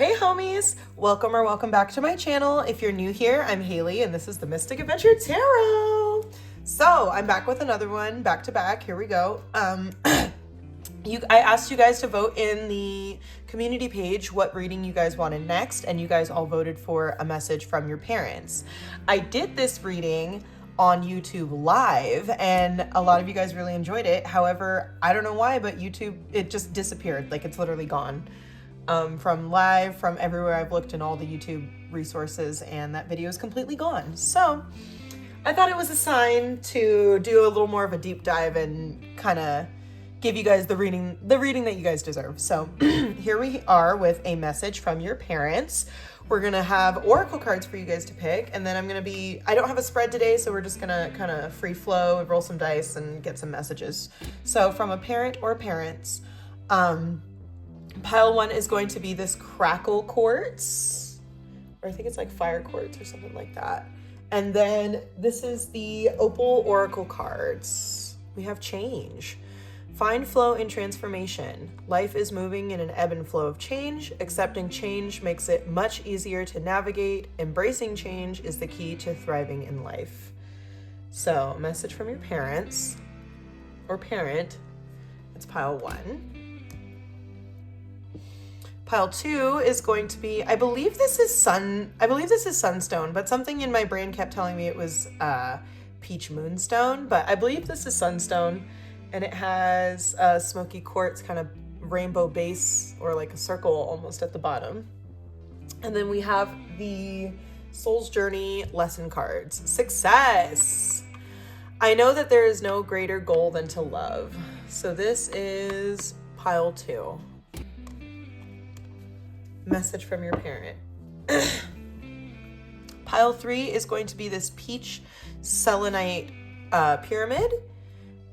Hey homies, welcome back to my channel. If you're new here, I'm Haley and this is the Mystic Adventure Tarot. So I'm back with another one, back to back, here we go. I asked you guys to vote in the community page what reading you guys wanted next, and you guys all voted for a message from your parents. I did this reading on YouTube live and a lot of you guys really enjoyed it. However, I don't know why, but YouTube, it just disappeared. Like it's literally gone. From live, from everywhere I've looked in all the YouTube resources, and that video is completely gone. So I thought it was a sign to do a little more of a deep dive and kind of give you guys the reading that you guys deserve. So here we are with a message from your parents. We're gonna have oracle cards for you guys to pick, and then I don't have a spread today, so we're just gonna kind of free flow, roll some dice, and get some messages. So from a parent or parents, Pile 1 is going to be this crackle quartz, or I think it's like fire quartz or something like that. And then this is the opal oracle cards. We have change. Find flow in transformation. Life is moving in an ebb and flow of change. Accepting change makes it much easier to navigate. Embracing change is the key to thriving in life. So, a message from your parents or parent. It's pile 1. Pile 2 is going to be, I believe this is sunstone, but something in my brain kept telling me it was peach moonstone, but I believe this is sunstone, and it has a smoky quartz kind of rainbow base, or like a circle almost at the bottom. And then we have the Soul's Journey lesson cards. Success! I know that there is no greater goal than to love. So this is pile 2. Message from your parent. Pile 3 is going to be this peach selenite pyramid.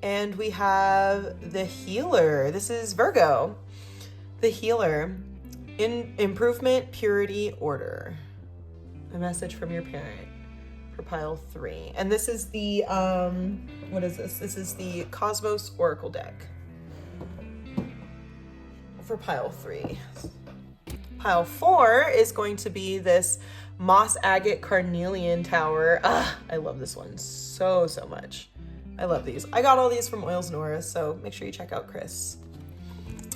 And we have the healer. This is Virgo. The healer. In improvement, purity, order. A message from your parent for pile 3. And this is the, what is this? This is the Cosmos Oracle deck for pile 3. Pile 4 is going to be this moss agate carnelian tower. I love this one so much. I love these. I got all these from Oils and Auras, so make sure you check out Chris.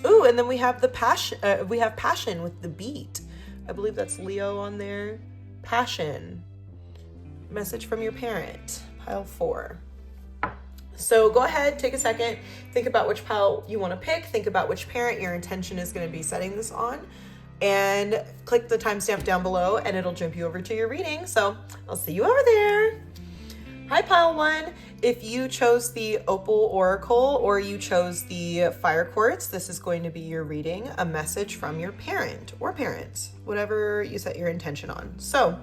Ooh, and then we have the passion. We have passion with the beat. I believe that's Leo on there. Passion. Message from your parent. Pile 4. So go ahead, take a second, think about which pile you want to pick. Think about which parent your intention is going to be setting this on. And click the timestamp down below and it'll jump you over to your reading. So I'll see you over there. Hi, pile 1. If you chose the opal oracle or you chose the fire quartz, this is going to be your reading, a message from your parent or parents, whatever you set your intention on. So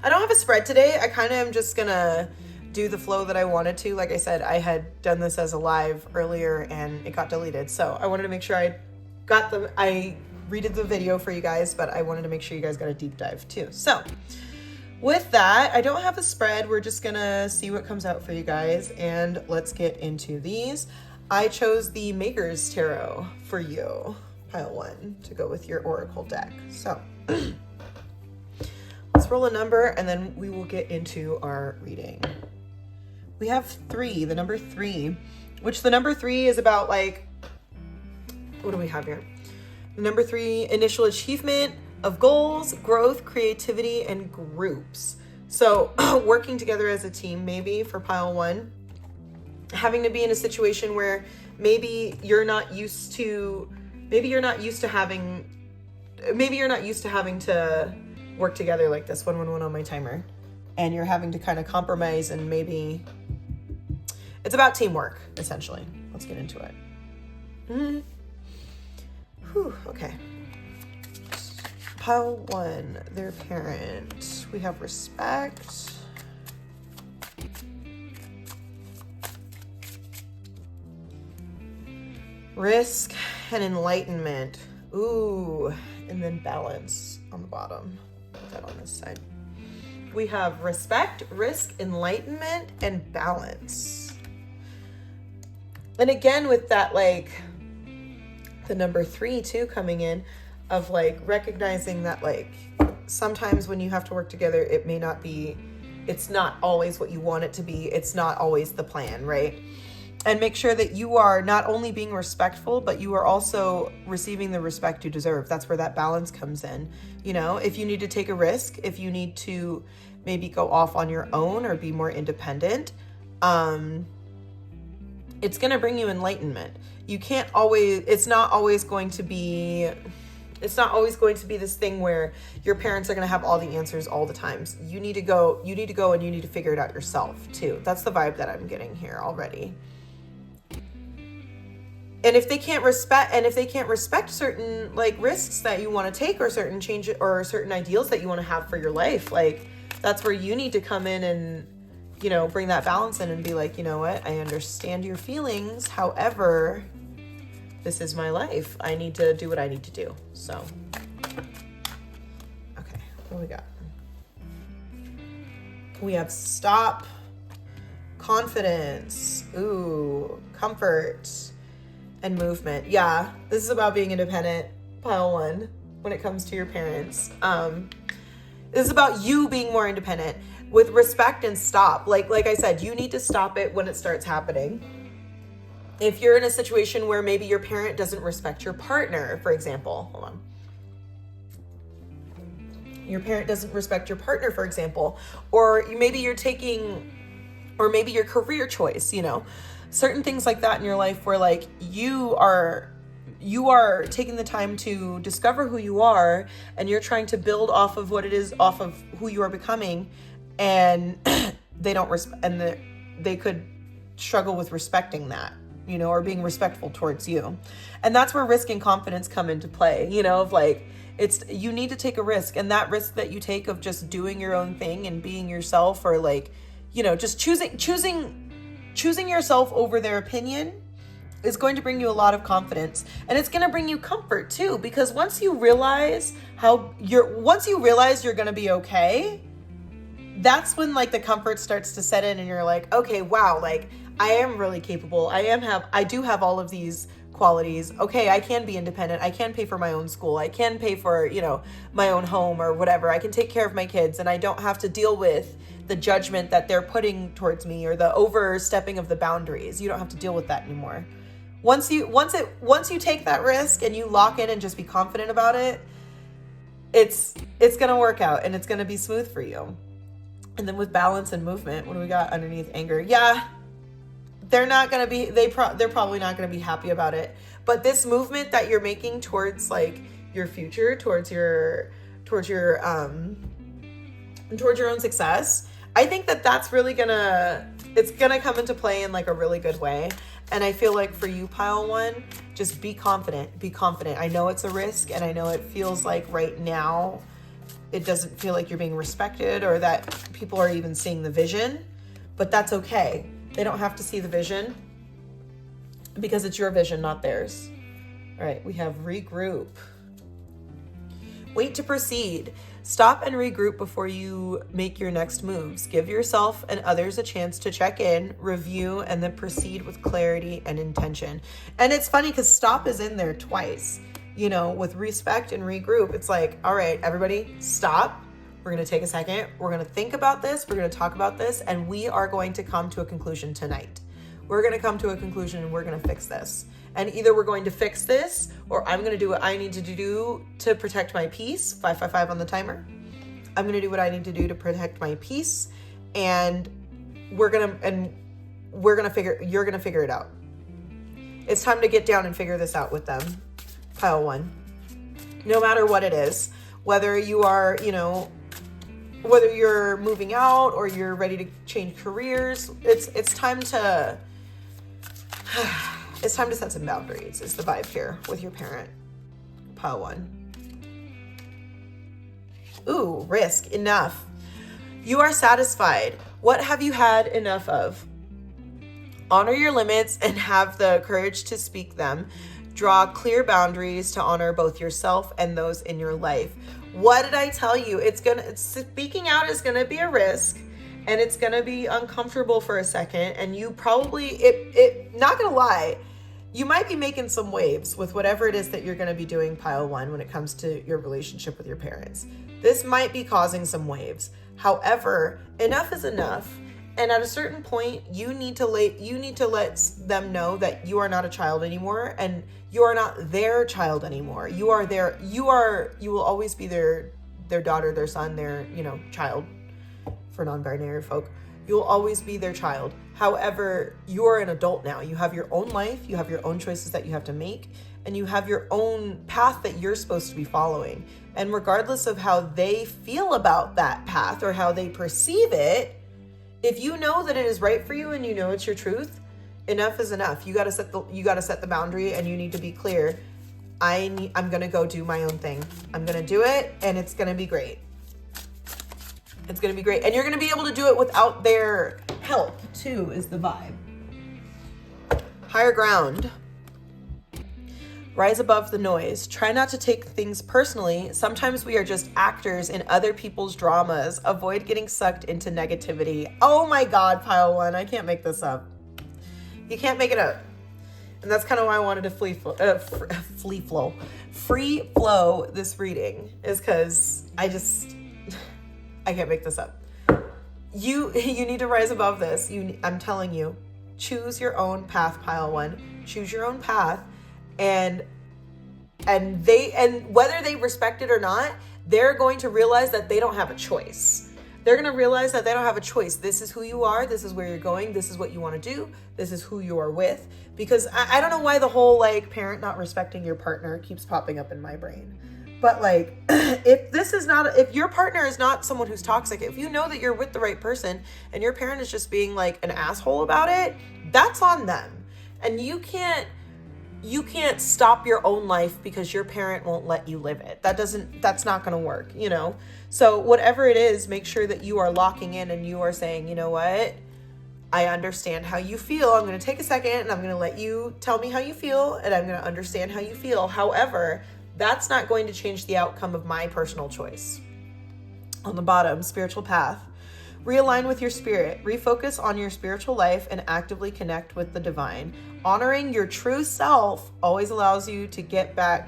I don't have a spread today. I kind of am just gonna do the flow that I wanted to. Like I said, I had done this as a live earlier and it got deleted. So I wanted to make sure I redid the video for you guys, but I wanted to make sure you guys got a deep dive too. So with that, I don't have a spread. We're just gonna see what comes out for you guys, and let's get into these. I chose the Maker's Tarot for you, pile 1, to go with your oracle deck. So let's roll a number and then we will get into our reading. We have 3, the number 3, which the number 3 is about, like, what do we have here? Number 3, initial achievement of goals, growth, creativity, and groups. So working together as a team, maybe for pile 1, having to be in a situation where maybe you're not used to having to work together like this. 111 on my timer, and you're having to kind of compromise, and maybe it's about teamwork, essentially. Let's get into it. Okay. Pile 1, their parent. We have respect. Risk and enlightenment. Ooh, and then balance on the bottom. Put that on this side. We have respect, risk, enlightenment, and balance. And again, with that, like, the number 3 too coming in, of like recognizing that like sometimes when you have to work together, it's not always what you want it to be. It's not always the plan, right? And make sure that you are not only being respectful, but you are also receiving the respect you deserve. That's where that balance comes in. You know, if you need to take a risk, if you need to maybe go off on your own or be more independent, it's going to bring you enlightenment. It's not always going to be this thing where your parents are going to have all the answers all the times. You need to go and you need to figure it out yourself too. That's the vibe that I'm getting here already. And if they can't respect certain like risks that you want to take or certain changes or certain ideals that you want to have for your life, like that's where you need to come in and, you know, bring that balance in and be like, you know what, I understand your feelings. However, this is my life. I need to do what I need to do. So, okay, what do we got? We have stop, confidence, comfort, and movement. Yeah, this is about being independent, pile 1, when it comes to your parents. This is about you being more independent with respect and stop. Like I said, you need to stop it when it starts happening. If you're in a situation where maybe your parent doesn't respect your partner, for example, hold on. Your parent doesn't respect your partner, for example, or maybe your career choice, you know, certain things like that in your life where like you are taking the time to discover who you are and you're trying to build off of what it is, off of who you are becoming, and they don't they could struggle with respecting that, you know, or being respectful towards you. And that's where risk and confidence come into play, you know, of like, you need to take a risk, and that risk that you take of just doing your own thing and being yourself, or like, you know, just choosing yourself over their opinion is going to bring you a lot of confidence, and it's going to bring you comfort too, because once you realize you're going to be okay, that's when like the comfort starts to set in and you're like, okay, wow, like I am really capable. I do have all of these qualities. Okay, I can be independent. I can pay for my own school. I can pay for, you know, my own home or whatever. I can take care of my kids, and I don't have to deal with the judgment that they're putting towards me or the overstepping of the boundaries. You don't have to deal with that anymore. Once you take that risk and you lock in and just be confident about it, it's going to work out and it's going to be smooth for you. And then with balance and movement, what do we got underneath? Anger. Yeah. They're probably not going to be happy about it. But this movement that you're making towards like your future, towards your own success, I think that's really it's gonna come into play in like a really good way. And I feel like for you, pile 1, just be confident. I know it's a risk, and I know it feels like right now it doesn't feel like you're being respected or that people are even seeing the vision, but that's okay. They don't have to see the vision because it's your vision, not theirs. All right, we have regroup. Wait to proceed. Stop and regroup before you make your next moves. Give yourself and others a chance to check in, review, and then proceed with clarity and intention. And it's funny because stop is in there twice. You know, with respect and regroup, it's like, all right, everybody, stop. We're going to take a second. We're going to think about this. We're going to talk about this. And we are going to come to a conclusion tonight. We're going to come to a conclusion and we're going to fix this. And either we're going to fix this, or I'm going to do what I need to do to protect my peace. 555 on the timer. I'm going to do what I need to do to protect my peace. And you're going to figure it out. It's time to get down and figure this out with them. Pile 1. No matter what it is, whether you are, you know, whether you're moving out or you're ready to change careers, it's time to set some boundaries. Is the vibe here with your parent. Pile 1. Ooh, risk. Enough. You are satisfied. What have you had enough of? Honor your limits and have the courage to speak them. Draw clear boundaries to honor both yourself and those in your life. What did I tell you? Speaking out is gonna be a risk, and it's gonna be uncomfortable for a second, and you probably, not gonna lie, you might be making some waves with whatever it is that you're going to be doing, pile one, when it comes to your relationship with your parents. This might be causing some waves. However, enough is enough. And at a certain point, you need to let them know that you are not a child anymore, and you are not their child anymore. You will always be their daughter, their son, their, child for non-binary folk. You'll always be their child. However, you're an adult now. You have your own life, you have your own choices that you have to make, and you have your own path that you're supposed to be following. And regardless of how they feel about that path or how they perceive it, if you know that it is right for you and you know it's your truth, enough is enough. You got to set the boundary, and you need to be clear. I'm going to go do my own thing. I'm going to do it, and it's going to be great. It's going to be great. And you're going to be able to do it without their help, too, is the vibe. Higher ground. Rise above the noise. Try not to take things personally. Sometimes we are just actors in other people's dramas. Avoid getting sucked into negativity. Oh my God, pile one. I can't make this up. You can't make it up. And that's kind of why I wanted to free flow this reading, is because I can't make this up. You need to rise above this. I'm telling you, choose your own path, pile one. Choose your own path. And whether they respect it or not, they're going to realize that they don't have a choice. They're going to realize that they don't have a choice. This is who you are. This is where you're going. This is what you want to do. This is who you are with. Because I don't know why the whole parent not respecting your partner keeps popping up in my brain. But if your partner is not someone who's toxic, if you know that you're with the right person and your parent is just being an asshole about it, that's on them. And you can't stop your own life because your parent won't let you live it. That's not going to work, So whatever it is, make sure that you are locking in and you are saying, you know what? I understand how you feel. I'm going to take a second and I'm going to let you tell me how you feel, and I'm going to understand how you feel. However, that's not going to change the outcome of my personal choice. On the bottom, spiritual path. Realign with your spirit. Refocus on your spiritual life and actively connect with the divine. Honoring your true self always allows you to get back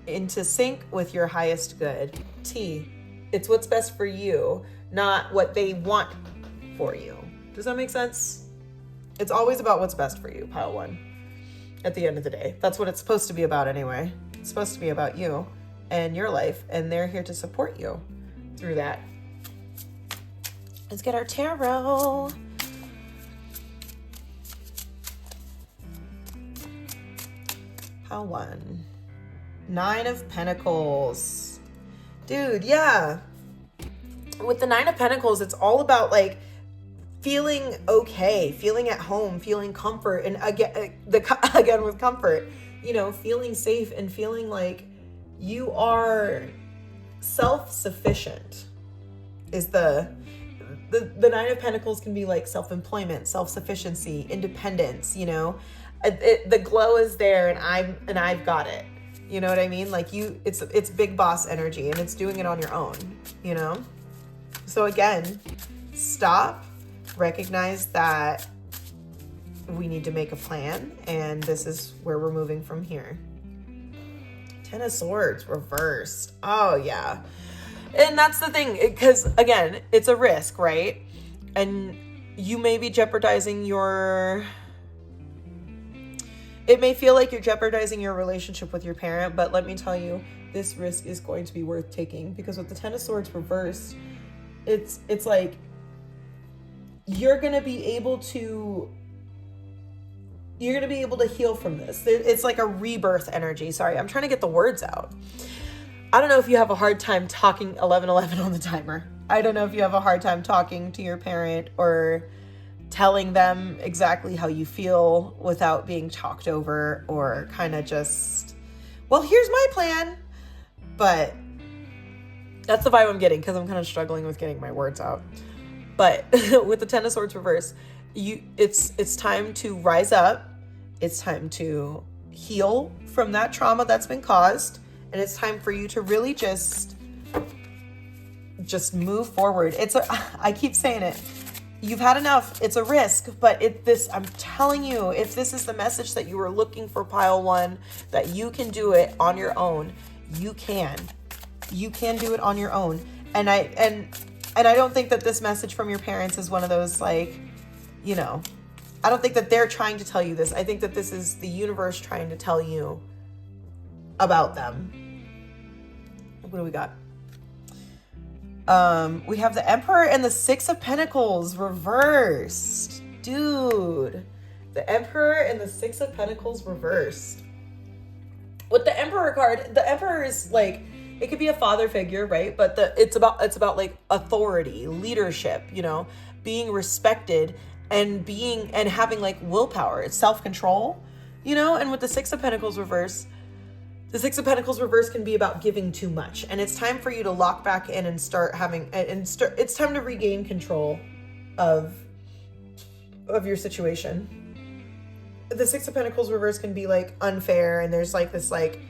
into sync with your highest good. T. It's what's best for you, not what they want for you. Does that make sense? It's always about what's best for you, pile one. At the end of the day. That's what it's supposed to be about anyway. It's supposed to be about you and your life, and they're here to support you through that. Let's get our tarot. Pile one. 9 of Pentacles. Dude, yeah. With the 9 of Pentacles, it's all about feeling okay, feeling at home, feeling comfort, and again with comfort, feeling safe and feeling like you are self-sufficient. Is the 9 of Pentacles can be self-employment, self-sufficiency, independence, the glow is there, and I've got it. You know what I mean? It's big boss energy, and it's doing it on your own, So again, stop, recognize that we need to make a plan, and this is where we're moving from here. 10 of Swords reversed. Oh yeah. And that's the thing, because again, it's a risk, right? And you may be jeopardizing it may feel like you're jeopardizing your relationship with your parent, but let me tell you, this risk is going to be worth taking, because with the 10 of Swords reversed, it's you're going to be able to heal from this. It's like a rebirth energy. Sorry, I'm trying to get the words out. I don't know if you have a hard time talking 11:11 on the timer. I don't know if you have a hard time talking to your parent or telling them exactly how you feel without being talked over, or kind of just, well, here's my plan. But that's the vibe I'm getting, because I'm kind of struggling with getting my words out. But with the 10 of Swords reverse, it's time to rise up. It's time to heal from that trauma that's been caused. And it's time for you to really just move forward. I keep saying it. You've had enough. It's a risk, but I'm telling you, if this is the message that you were looking for, pile one, that you can do it on your own, you can. You can do it on your own. And I don't think that this message from your parents is one of those, like, you know, I don't think that they're trying to tell you this. I think that this is the universe trying to tell you about them. What do we got? We have the Emperor and the Six of Pentacles reversed. Dude, the Emperor and the Six of Pentacles reversed. With the Emperor card, the Emperor is like, it could be a father figure, right? But it's about like authority, leadership, you know, being respected and having like willpower. It's self-control, you know. And with the Six of Pentacles reverse, the Six of Pentacles reverse can be about giving too much, and it's time for you to lock back in and it's time to regain control of your situation. The Six of Pentacles reverse can be like unfair, and there's like this like,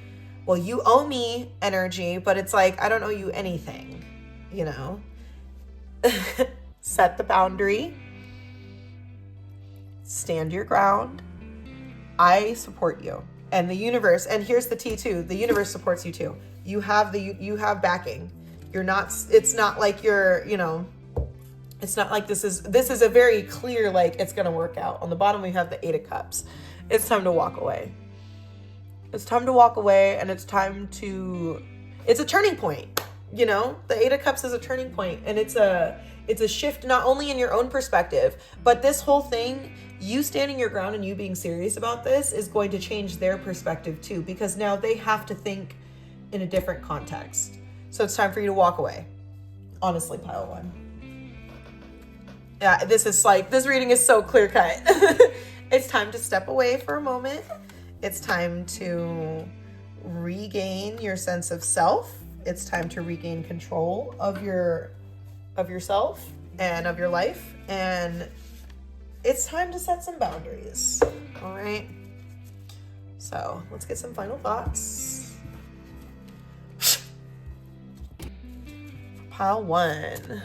well, you owe me energy, but it's like, I don't owe you anything, you know. Set the boundary. Stand your ground. I support you. And the universe, and here's the tea too, the universe supports you too. You have backing. It's not like you're, you know, it's not like this is a very clear, like, it's going to work out. On the bottom, we have the Eight of Cups. It's time to walk away. It's time to walk away, and it's a turning point, you know? The Eight of Cups is a turning point, and it's a shift not only in your own perspective, but this whole thing, you standing your ground and you being serious about this is going to change their perspective too, because now they have to think in a different context. So it's time for you to walk away. Honestly, pile one. Yeah, this reading is so clear cut. It's time to step away for a moment. It's time to regain your sense of self. It's time to regain control of yourself and of your life. And it's time to set some boundaries. All right. So let's get some final thoughts. Pile one.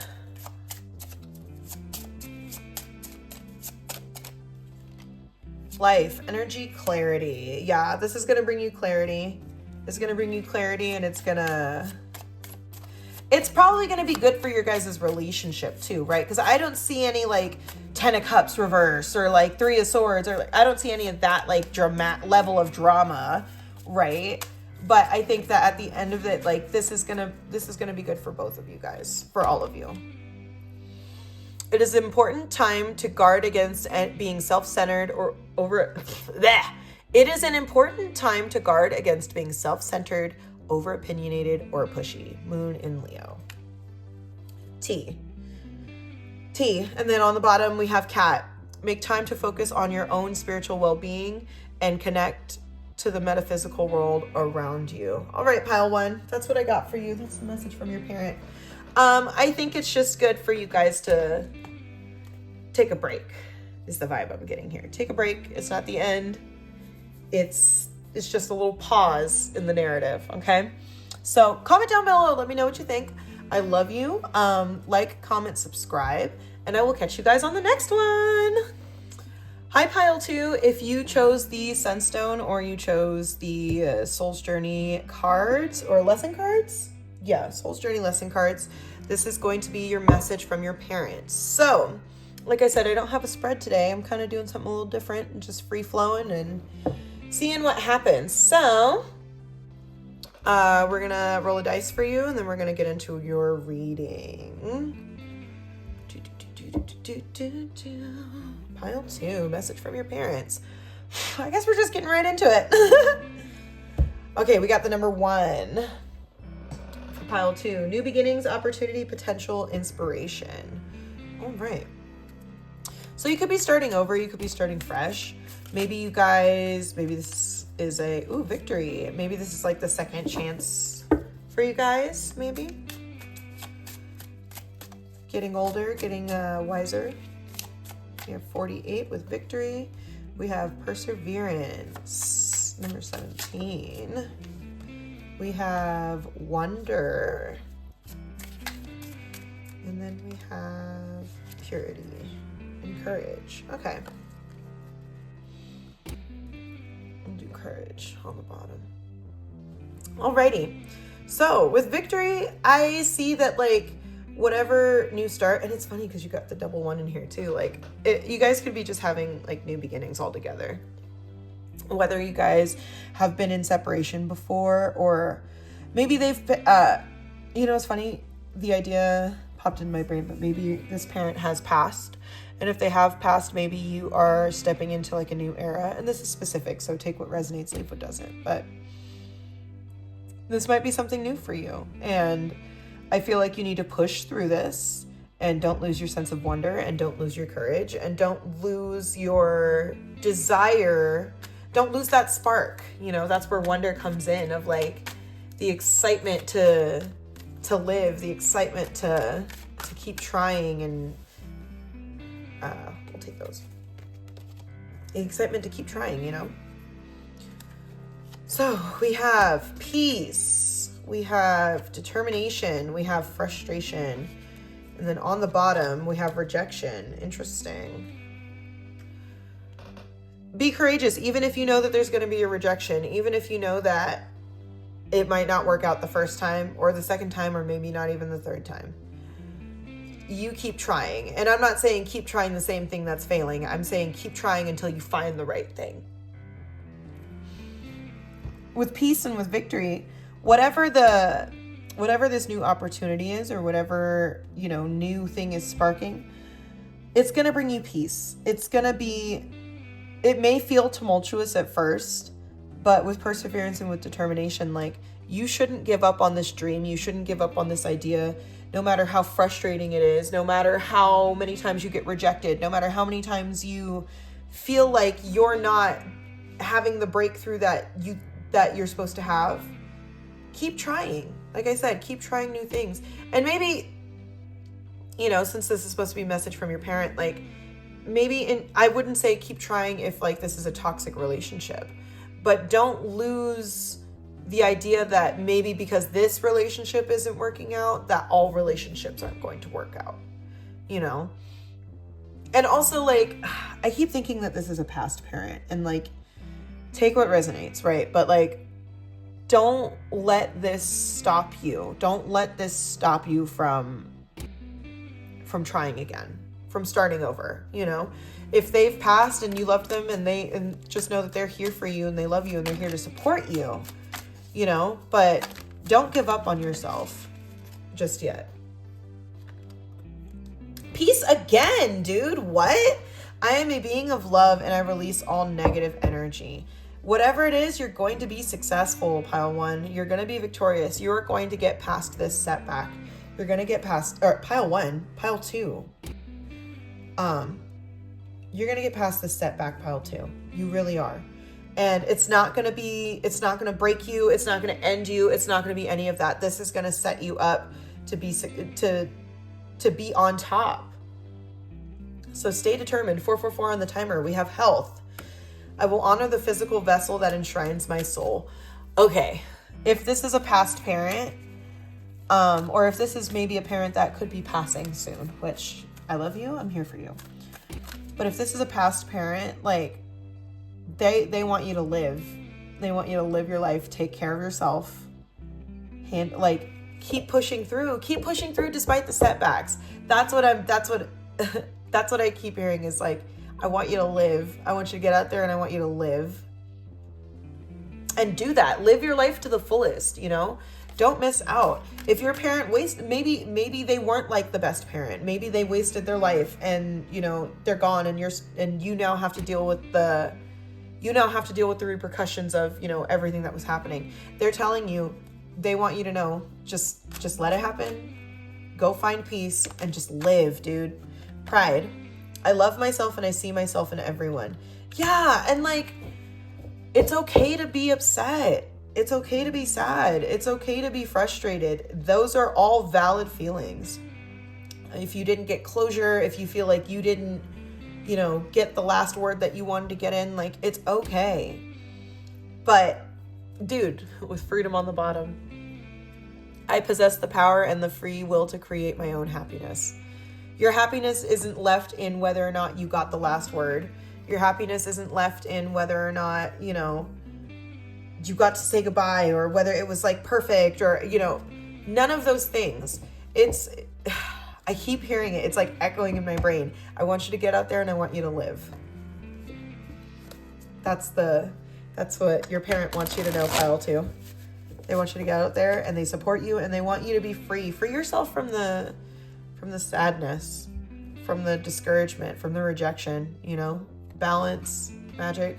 Life, energy, clarity. Yeah, this is going to bring you clarity. It's going to bring you clarity, and it's probably going to be good for your guys' relationship too, right? Because I don't see any like Ten of Cups reverse or like Three of Swords, or like, I don't see any of that like level of drama, right? But I think that at the end of it, like this is gonna be good for both of you guys, for all of you. It is an important time to guard against being self-centered or over. It is an important time to guard against being self-centered, over-opinionated, or pushy. Moon in Leo. T. And then on the bottom we have Cat. Make time to focus on your own spiritual well-being and connect to the metaphysical world around you. All right, pile one. That's what I got for you. That's the message from your parent. I think it's just good for you guys to take a break, is the vibe I'm getting here. Take a break. It's not the end. It's just a little pause in the narrative, okay? So comment down below. Let me know what you think. I love you. Like, comment, subscribe, and I will catch you guys on the next one. Hi, pile two. If you chose the Sunstone or you chose the Soul's Journey cards or lesson cards, yeah, Soul's Journey lesson cards, this is going to be your message from your parents. So, like I said, I don't have a spread today. I'm kind of doing something a little different and just free flowing and seeing what happens. So, we're going to roll a dice for you, and then we're going to get into your reading. Pile two, message from your parents. I guess we're just getting right into it. Okay, we got the number one. For pile two, new beginnings, opportunity, potential, inspiration. All right. So you could be starting over. You could be starting fresh. Maybe this is victory. Maybe this is like the second chance for you guys, maybe. Getting older, getting wiser. We have 48 with victory. We have perseverance, number 17. We have wonder. And then we have purity, and courage. Okay. And do courage on the bottom. Alrighty. So with victory, I see that like whatever new start, and it's funny because you got the double one in here too. Like you guys could be just having like new beginnings all together. Whether you guys have been in separation before, or maybe they've, it's funny, the idea popped in my brain, but maybe this parent has passed. And if they have passed, maybe you are stepping into like a new era. And this is specific, so take what resonates, leave what doesn't. But this might be something new for you. And I feel like you need to push through this, and don't lose your sense of wonder, and don't lose your courage, and don't lose your desire. Don't lose that spark. That's where wonder comes in, of like the excitement to live, the excitement to keep trying, and we'll take those. The excitement to keep trying, So we have peace, we have determination, we have frustration, and then on the bottom we have rejection. Interesting. Be courageous, even if you know that there's going to be a rejection, even if you know that it might not work out the first time or the second time, or maybe not even the third time. You keep trying. And I'm not saying keep trying the same thing that's failing. I'm saying keep trying until you find the right thing. With peace and with victory, whatever this new opportunity is, or whatever, new thing is sparking, it's going to bring you peace. It may feel tumultuous at first, but with perseverance and with determination, like, you shouldn't give up on this dream. You shouldn't give up on this idea, no matter how frustrating it is, no matter how many times you get rejected, no matter how many times you feel like you're not having the breakthrough that you're supposed to have. Keep trying. Like I said, keep trying new things. And maybe, since this is supposed to be a message from your parent, like, I wouldn't say keep trying if like this is a toxic relationship, but don't lose the idea that maybe because this relationship isn't working out, that all relationships aren't going to work out, And also, like, I keep thinking that this is a past parent, and like, take what resonates, right? But like, don't let this stop you. Don't let this stop you from trying again, from starting over. If they've passed and you loved them, and just know that they're here for you and they love you and they're here to support you, but don't give up on yourself just yet. Peace again, dude. What? I am a being of love, and I release all negative energy. Whatever it is, you're going to be successful, pile one. You're going to be victorious. You are going to get past this setback. You're going to get past, or pile one, pile two. You're going to get past this setback, pile two. You really are. And it's not going to break you. It's not going to end you. It's not going to be any of that. This is going to set you up to be on top. So stay determined. 444 on the timer. We have health. I will honor the physical vessel that enshrines my soul. Okay. If this is a past parent, or if this is maybe a parent that could be passing soon, which I love you, I'm here for you. But if this is a past parent, like, they want you to live. They want you to live your life, take care of yourself, keep pushing through despite the setbacks. That's what I keep hearing is like, I want you to live. I want you to get out there and I want you to live. And do that. Live your life to the fullest, Don't miss out. If your parent maybe they weren't like the best parent. Maybe they wasted their life and, they're gone, and you now have to deal with the repercussions of, everything that was happening. They're telling you, they want you to know, just let it happen. Go find peace and just live, dude. Pride. I love myself and I see myself in everyone. Yeah, and like, it's okay to be upset. It's okay to be sad. It's okay to be frustrated. Those are all valid feelings. If you didn't get closure, if you feel like you didn't, get the last word that you wanted to get in, like, it's okay. But, dude, with freedom on the bottom, I possess the power and the free will to create my own happiness. Your happiness isn't left in whether or not you got the last word. Your happiness isn't left in whether or not, you know, you got to say goodbye, or whether it was like perfect, or, you know, none of those things. I keep hearing it. It's like echoing in my brain. I want you to get out there and I want you to live. That's what your parent wants you to know, pile 2. They want you to get out there and they support you and they want you to be free. Free yourself from the sadness, from the discouragement, from the rejection, you know, balance, magic,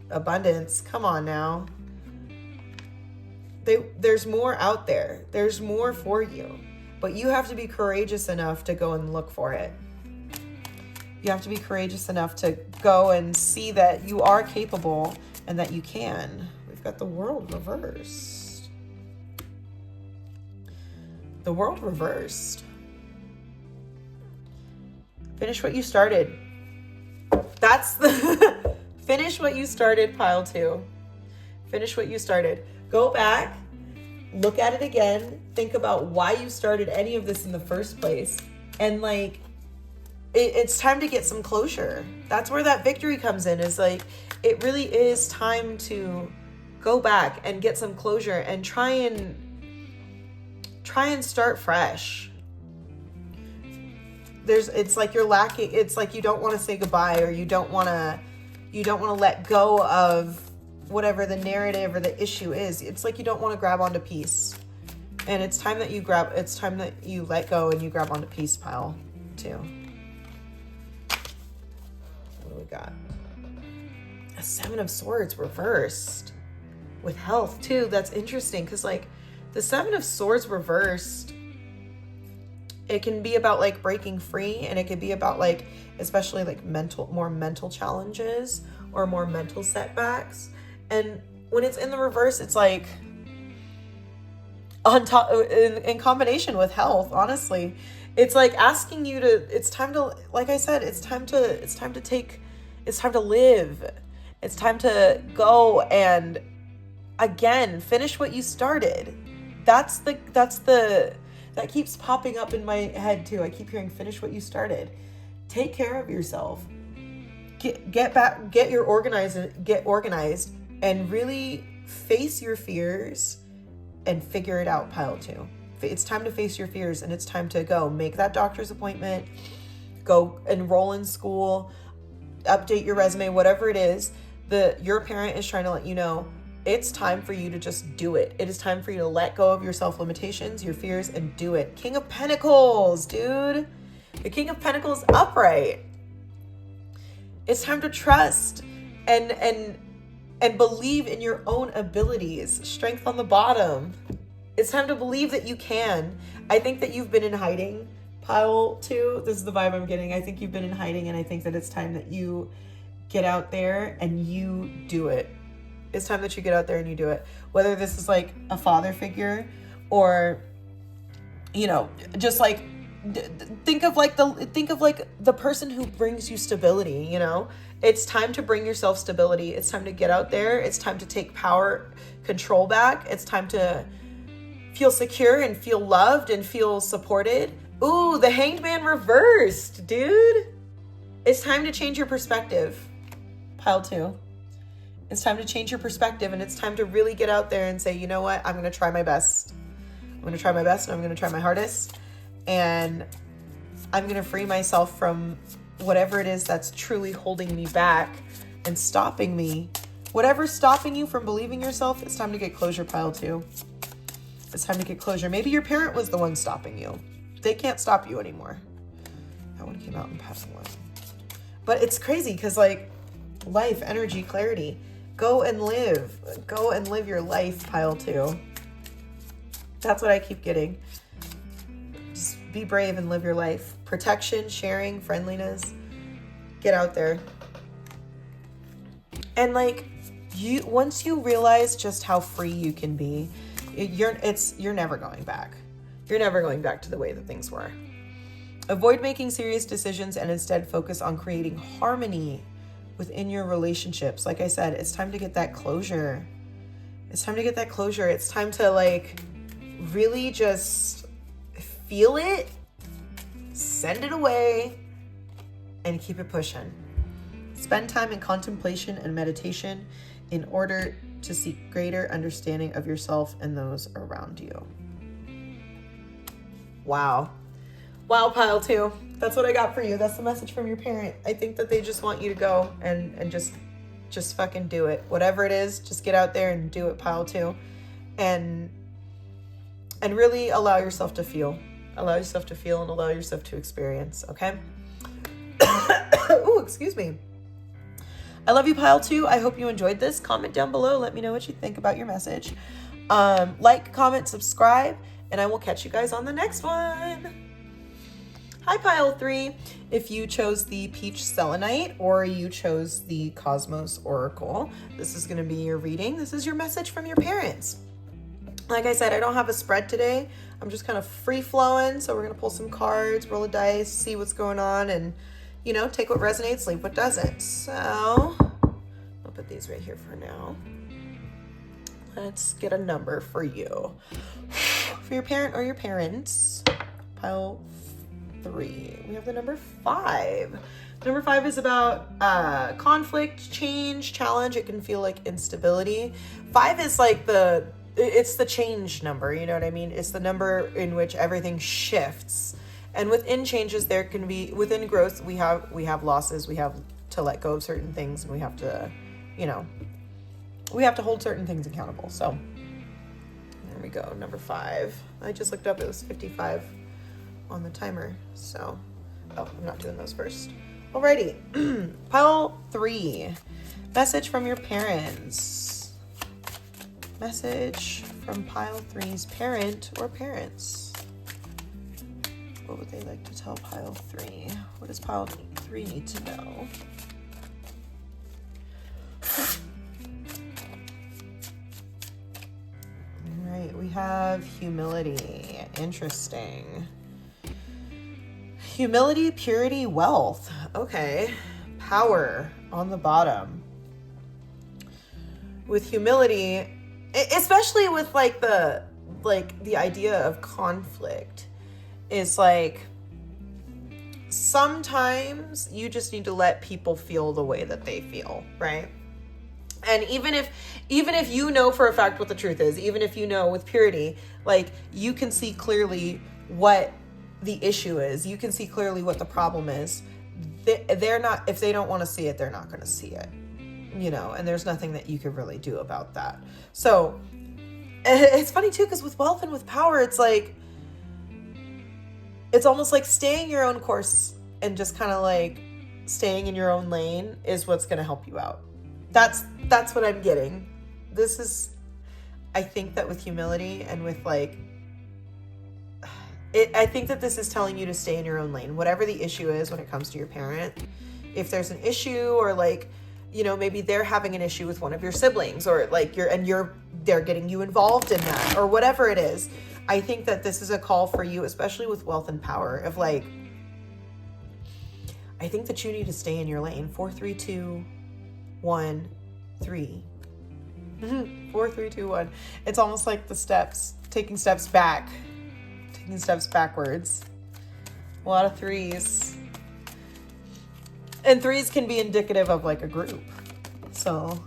abundance. Come on now. There's more out there. There's more for you, but you have to be courageous enough to go and look for it. You have to be courageous enough to go and see that you are capable and that you can. We've got the world reversed. The world reversed. Finish what you started. That's the finish what you started, pile 2. Finish what you started. Go back, look at it again, think about why you started any of this in the first place. And like, it's time to get some closure. That's where that victory comes in, is like, it really is time to go back and get some closure and try and start fresh. It's like you're lacking. It's like you don't want to say goodbye, or you don't want to let go of whatever the narrative or the issue is. It's like you don't want to grab onto peace. And it's time that you let go and you grab onto peace, pile 2. What do we got? A 7 of Swords reversed with health too. That's interesting, because like the 7 of Swords reversed, it can be about like breaking free, and it could be about like, especially like more mental challenges or more mental setbacks. And when it's in the reverse, it's like on top, in combination with health, honestly, it's like asking you to, it's time to, like I said, it's time to live. It's time to go and again, finish what you started. That keeps popping up in my head too. I keep hearing finish what you started. Take care of yourself. Get organized and really face your fears and figure it out, pile 2. It's time to face your fears, and it's time to go make that doctor's appointment, go enroll in school, update your resume, whatever it is. Your parent is trying to let you know it's time for you to just do it. It is time for you to let go of your self-limitations, your fears, and do it. King of Pentacles, dude. The King of Pentacles upright. It's time to trust and believe in your own abilities. Strength on the bottom. It's time to believe that you can. I think that you've been in hiding, pile 2. This is the vibe I'm getting. I think you've been in hiding, and I think that it's time that you get out there and you do it. It's time that you get out there and you do it. Whether this is like a father figure, or, you know, just like think of like the person who brings you stability, you know? It's time to bring yourself stability. It's time to get out there. It's time to take control back. It's time to feel secure and feel loved and feel supported. Ooh, the Hanged Man reversed, dude. It's time to change your perspective, pile 2. It's time to change your perspective, and it's time to really get out there and say, you know what? I'm going to try my best. I'm going to try my best, and I'm going to try my hardest. And I'm going to free myself from whatever it is that's truly holding me back and stopping me. Whatever's stopping you from believing yourself, it's time to get closure, pile 2. It's time to get closure. Maybe your parent was the one stopping you. They can't stop you anymore. That one came out in past 1. But it's crazy because like life, energy, clarity. Go and live. Go and live your life, pile 2. That's what I keep getting. Just be brave and live your life. Protection, sharing, friendliness. Get out there. And like once you realize just how free you can be, you're never going back. You're never going back to the way that things were. Avoid making serious decisions and instead focus on creating harmony within your relationships. Like I said, it's time to get that closure. It's time to get that closure. It's time to like really just feel it send it away, and keep it pushing. Spend time in contemplation and meditation in order to seek greater understanding of yourself and those around you. Wow. Wow, pile 2. That's what I got for you. That's the message from your parent. I think that they just want you to go and just fucking do it. Whatever it is, just get out there and do it, pile 2. And really allow yourself to feel. Allow yourself to feel and allow yourself to experience, okay? Ooh, excuse me. I love you, pile 2. I hope you enjoyed this. Comment down below. Let me know what you think about your message. Like, comment, subscribe, and I will catch you guys on the next one. Hi, pile 3. If you chose the Peach Selenite or you chose the Cosmos Oracle, this is going to be your reading. This is your message from your parents. Like I said, I don't have a spread today. I'm just kind of free flowing. So we're going to pull some cards, roll a dice, see what's going on, and, you know, take what resonates, leave what doesn't. So I'll put these right here for now. Let's get a number for you. For your parent or your parents, pile 3. We have the number 5. Number 5 is about conflict, change, challenge. It can feel like instability. 5 is like it's the change number, you know what I mean? It's the number in which everything shifts. And within changes, there can be, within growth, we have losses, we have to let go of certain things, and we have to, you know, we have to hold certain things accountable. So there we go, number 5. I just looked up, it was 55 on the timer. So, oh, I'm not doing those first. Alrighty, pile 3, message from your parents. Message from pile 3's parent or parents. What would they like to tell pile 3? What does pile 3 need to know? All right, we have humility. Interesting. Humility, purity, wealth. Okay. Power on the bottom. With humility, especially with the idea of conflict, is like sometimes you just need to let people feel the way that they feel, right? And even if you know for a fact what the truth is, even if you know with purity, like you can see clearly what the issue is, you can see clearly what the problem is. They're not, if they don't want to see it, they're not going to see it, you know, and there's nothing that you could really do about that. So it's funny too, because with wealth and with power, it's like, it's almost like staying your own course and just kind of like staying in your own lane is what's going to help you out. That's what I'm getting. This is, I think that with humility and with like, I think that this is telling you to stay in your own lane, whatever the issue is when it comes to your parent. If there's an issue, or like, you know, maybe they're having an issue with one of your siblings, or like they're getting you involved in that, or whatever it is. I think that this is a call for you, especially with wealth and power, of like, I think that you need to stay in your lane. 4, 3, 2, 1, 3. 4, 3, 2, 1. It's almost like the steps, taking steps back, taking steps backwards. A lot of 3s. And 3s can be indicative of like a group. So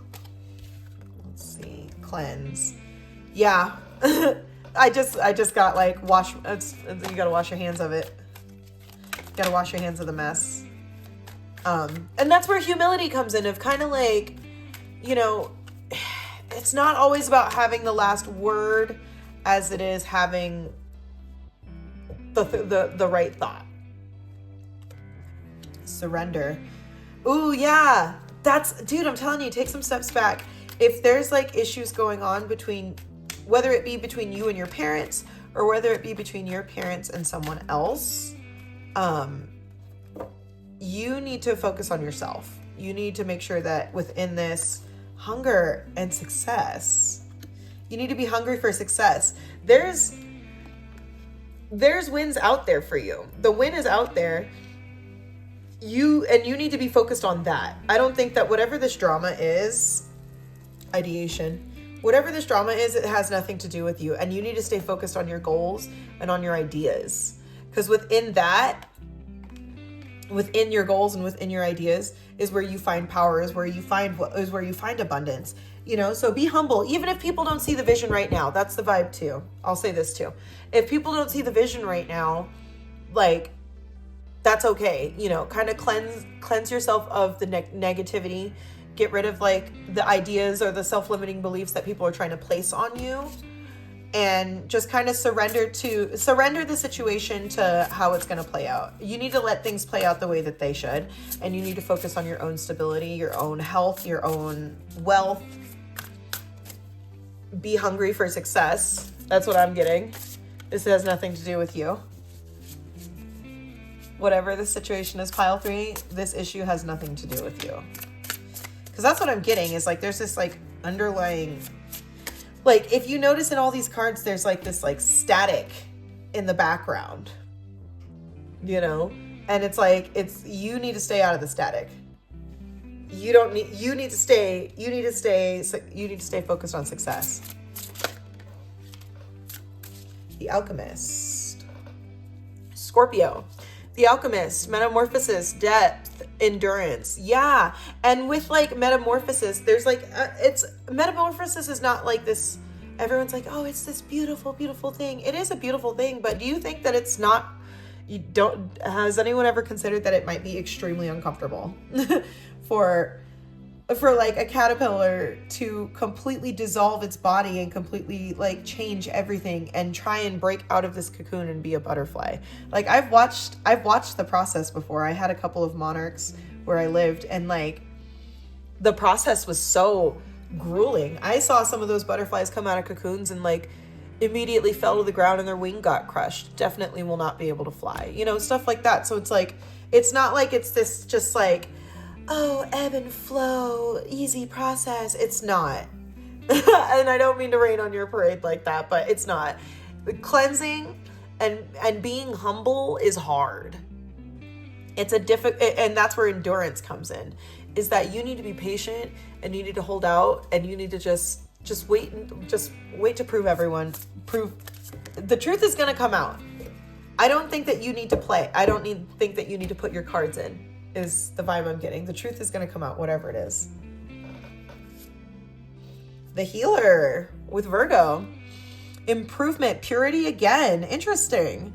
let's see. Cleanse. Yeah. I just got like wash. You gotta wash your hands of it. You gotta wash your hands of the mess. And that's where humility comes in, of kind of like, you know, it's not always about having the last word as it is having the right thought. Surrender. Ooh, yeah. Dude, I'm telling you, take some steps back. If there's like issues going on between, whether it be between you and your parents, or whether it be between your parents and someone else, you need to focus on yourself. You need to make sure that within this hunger and success, you need to be hungry for success. There's wins out there for you. The win is out there. You need to be focused on that. I don't think that whatever this drama is, ideation, whatever this drama is, it has nothing to do with you. And you need to stay focused on your goals and on your ideas. Because within that, within your goals and within your ideas is where you find power, is where you find abundance, you know? So be humble. Even if people don't see the vision right now, that's the vibe too. I'll say this too. If people don't see the vision right now, like, that's okay. You know, kind of cleanse yourself of the negativity, get rid of like the ideas or the self-limiting beliefs that people are trying to place on you, and just kind of surrender the situation to how it's going to play out. You need to let things play out the way that they should, and you need to focus on your own stability, your own health, your own wealth. Be hungry for success. That's what I'm getting. This has nothing to do with you. Whatever the situation is, pile 3, this issue has nothing to do with you. Because that's what I'm getting, is like there's this like underlying, like if you notice in all these cards, there's like this like static in the background, you know? And it's like, you need to stay out of the static. You need to stay focused on success. The Alchemist. Scorpio. The Alchemist, metamorphosis, depth, endurance. Yeah. And with like metamorphosis, there's like, metamorphosis is not like this, everyone's like, oh, it's this beautiful, beautiful thing. It is a beautiful thing, but do you think that it's not, has anyone ever considered that it might be extremely uncomfortable for like a caterpillar to completely dissolve its body and completely like change everything and try and break out of this cocoon and be a butterfly? Like I've watched the process before. I had a couple of monarchs where I lived, and like the process was so grueling. I saw some of those butterflies come out of cocoons and like immediately fell to the ground and their wing got crushed. Definitely will not be able to fly, you know, stuff like that. So it's like, it's not like it's this just like, oh, ebb and flow, easy process. It's not. And I don't mean to rain on your parade like that, but it's not. Cleansing and being humble is hard. It's a and that's where endurance comes in, is that you need to be patient and you need to hold out and you need to just wait to prove the truth is going to come out. I don't think that you need to play. I don't think that you need to put your cards in, is the vibe I'm getting. The truth is going to come out, whatever it is. The Healer with Virgo. Improvement, purity again. Interesting.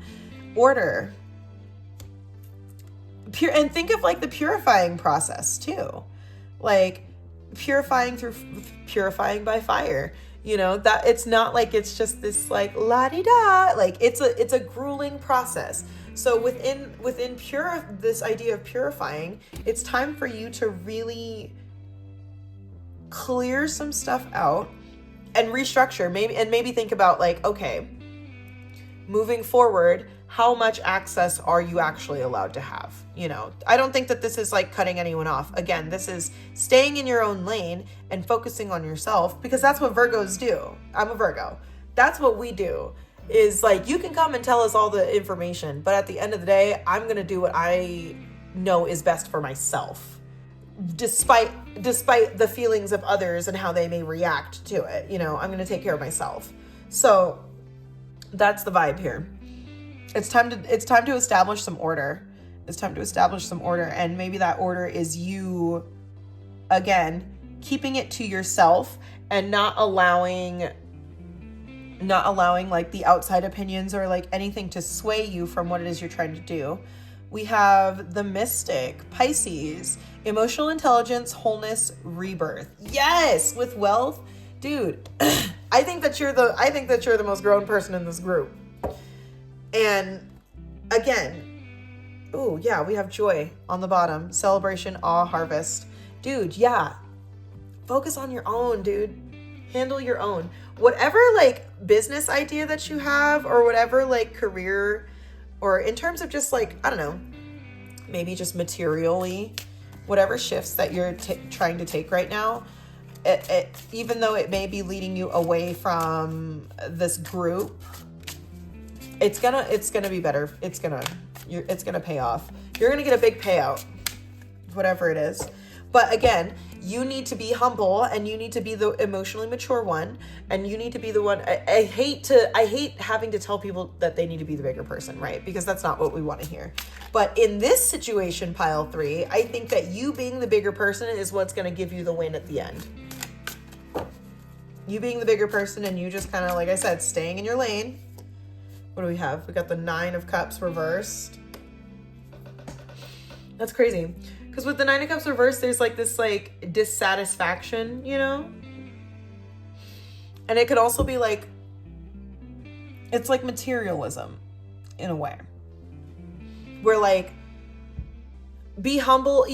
Order. And think of like the purifying process too. Like purifying by fire. You know, that it's not like it's just this like la-di-da. Like it's a grueling process. So within this idea of purifying, it's time for you to really clear some stuff out and restructure. Maybe think about like, okay, moving forward, how much access are you actually allowed to have? You know, I don't think that this is like cutting anyone off. Again, this is staying in your own lane and focusing on yourself, because that's what Virgos do. I'm a Virgo. That's what we do. Is like, you can come and tell us all the information, but at the end of the day, I'm going to do what I know is best for myself, despite the feelings of others and how they may react to it. You know, I'm going to take care of myself. So that's the vibe here. It's time to establish some order. It's time to establish some order. And maybe that order is you, again, keeping it to yourself and not allowing like the outside opinions or like anything to sway you from what it is you're trying to do. We have the Mystic, Pisces, emotional intelligence, wholeness, rebirth. Yes, with wealth. Dude, I think that you're the most grown person in this group. And again, oh yeah, we have joy on the bottom, celebration, awe, harvest. Dude, yeah. Focus on your own, dude. Handle your own. Whatever like business idea that you have, or whatever like career, or in terms of just like, I don't know, maybe just materially, whatever shifts that you're trying to take right now, even though it may be leading you away from this group, it's gonna be better. It's gonna pay off. You're gonna get a big payout, whatever it is. But again, you need to be humble, and you need to be the emotionally mature one, and you need to be the one. I hate having to tell people that they need to be the bigger person, right? Because that's not what we want to hear. But in this situation, pile 3, I think that you being the bigger person is what's going to give you the win at the end. You being the bigger person, and you just kind of, like I said, staying in your lane. What do we have? We got the 9 of Cups reversed. That's crazy. Because with the 9 of Cups reversed, there's like this like dissatisfaction, you know? And it could also be like, it's like materialism in a way. Where like, be humble.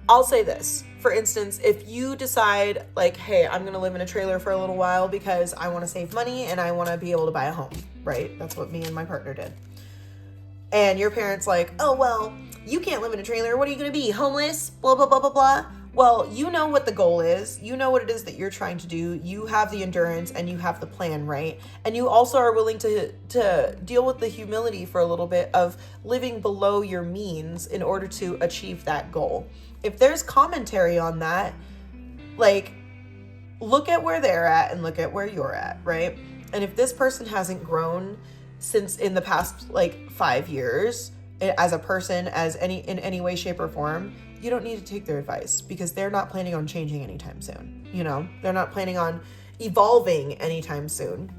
I'll say this. For instance, if you decide like, hey, I'm going to live in a trailer for a little while because I want to save money and I want to be able to buy a home, right? That's what me and my partner did. And your parents like, oh, well, you can't live in a trailer. What are you going to be? Homeless? Blah, blah, blah, blah, blah. Well, you know what the goal is. You know what it is that you're trying to do. You have the endurance and you have the plan, right? And you also are willing to deal with the humility for a little bit of living below your means in order to achieve that goal. If there's commentary on that, like, look at where they're at and look at where you're at, right? And if this person hasn't grown since in the past, like, 5 years as a person, in any way, shape, or form, you don't need to take their advice because they're not planning on changing anytime soon. You know, they're not planning on evolving anytime soon.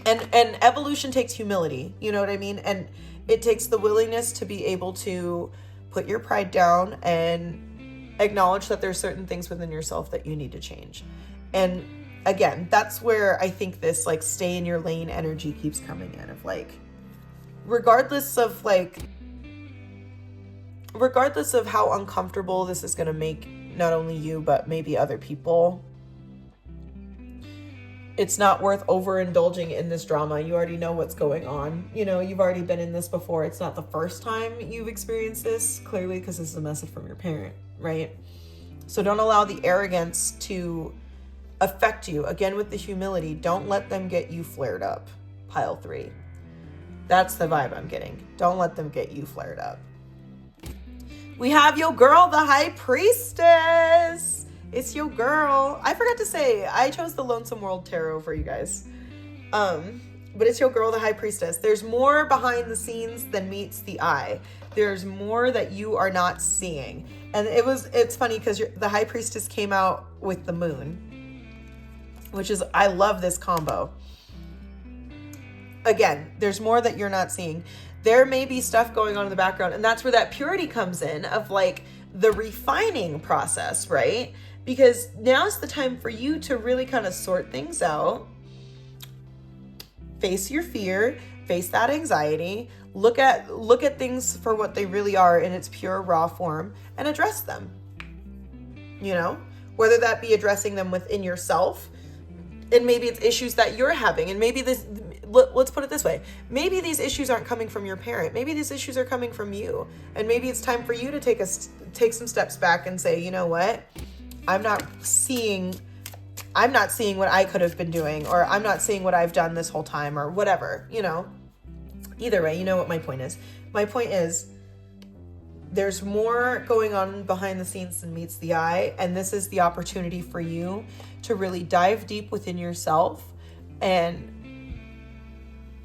And evolution takes humility, you know what I mean? And it takes the willingness to be able to put your pride down and acknowledge that there's certain things within yourself that you need to change. And again, that's where I think this like stay in your lane energy keeps coming in of like, regardless of how uncomfortable this is going to make not only you, but maybe other people, it's not worth overindulging in this drama. You already know what's going on. You know, you've already been in this before. It's not the first time you've experienced this, clearly, because this is a message from your parent, right? So don't allow the arrogance to affect you. Again, with the humility, don't let them get you flared up. Pile 3. That's the vibe I'm getting. Don't let them get you flared up. We have your girl, the High Priestess. It's your girl. I forgot to say, I chose the Lonesome World Tarot for you guys. But it's your girl, the High Priestess. There's more behind the scenes than meets the eye. There's more that you are not seeing. And it's funny because the High Priestess came out with the moon, which is, I love this combo. Again, there's more that you're not seeing. There may be stuff going on in the background, and that's where that purity comes in of like the refining process, right? Because now's the time for you to really kind of sort things out, face your fear, face that anxiety, look at things for what they really are in its pure raw form and address them. You know, whether that be addressing them within yourself, and maybe it's issues that you're having, and maybe let's put it this way. Maybe these issues aren't coming from your parent. Maybe these issues are coming from you. And maybe it's time for you to take some steps back and say, you know what? I'm not seeing what I could have been doing, or I'm not seeing what I've done this whole time, or whatever, you know. Either way, you know what my point is. My point is, there's more going on behind the scenes than meets the eye, and this is the opportunity for you to really dive deep within yourself and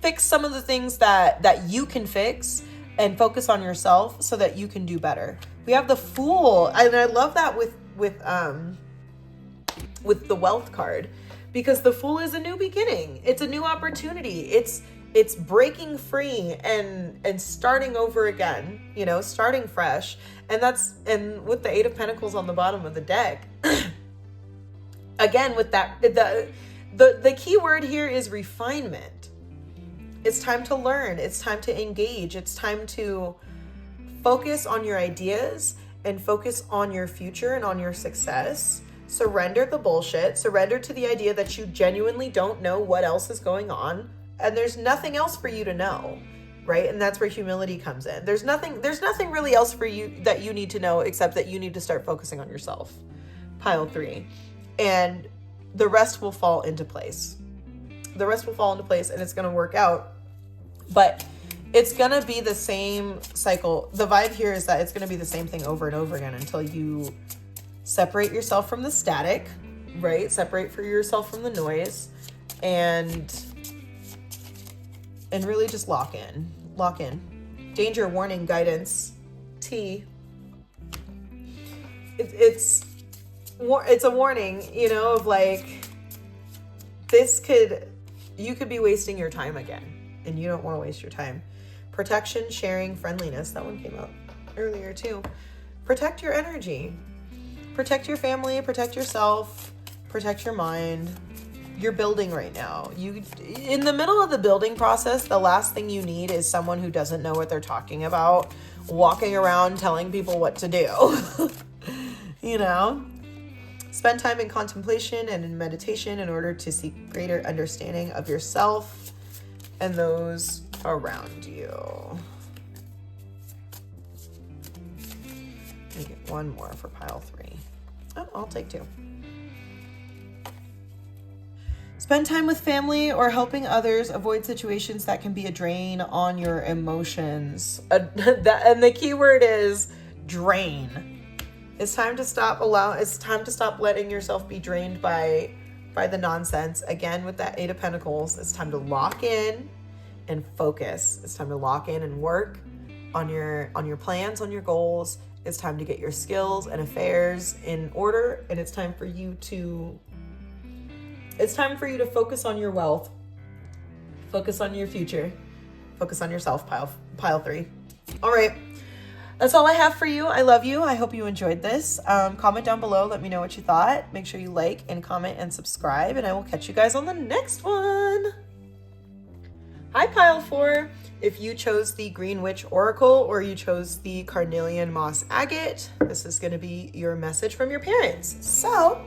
fix some of the things that you can fix and focus on yourself so that you can do better. We have the Fool, and I love that with the Wealth card, because the Fool is a new beginning. It's a new opportunity. It's breaking free and starting over again, you know, starting fresh. And with the 8 of Pentacles on the bottom of the deck, again, with that, the key word here is refinement. It's time to learn. It's time to engage. It's time to focus on your ideas and focus on your future and on your success. Surrender the bullshit. Surrender to the idea that you genuinely don't know what else is going on. And there's nothing else for you to know, right? And that's where humility comes in. There's nothing really else for you that you need to know except that you need to start focusing on yourself. Pile 3. And the rest will fall into place. The rest will fall into place and it's going to work out. But it's going to be the same cycle. The vibe here is that it's going to be the same thing over and over again until you separate yourself from the static, right? Separate for yourself from the noise, and really just lock in. Danger, warning, guidance, T. It's a warning, you know, of like, you could be wasting your time again, and you don't want to waste your time. Protection, sharing, friendliness. That one came up earlier too. Protect your energy. Protect your family, protect yourself, protect your mind. You're building right now. In the middle of the building process, the last thing you need is someone who doesn't know what they're talking about, walking around telling people what to do. You know? Spend time in contemplation and in meditation in order to seek greater understanding of yourself and those around you. Let me get one more for pile 3. Oh, I'll take 2. Spend time with family or helping others. Avoid situations that can be a drain on your emotions. And the key word is drain. It's time to stop letting yourself be drained by the nonsense. Again, with that 8 of Pentacles, it's time to lock in and focus. It's time to lock in and work on your plans, on your goals. It's time to get your skills and affairs in order, and it's time for you to focus on your wealth, focus on your future, focus on yourself, pile 3. All right. That's all I have for you. I love you. I hope you enjoyed this. Comment down below. Let me know what you thought. Make sure you like and comment and subscribe, and I will catch you guys on the next one. Hi, pile 4. If you chose the Green Witch Oracle or you chose the Carnelian Moss Agate, this is going to be your message from your parents. So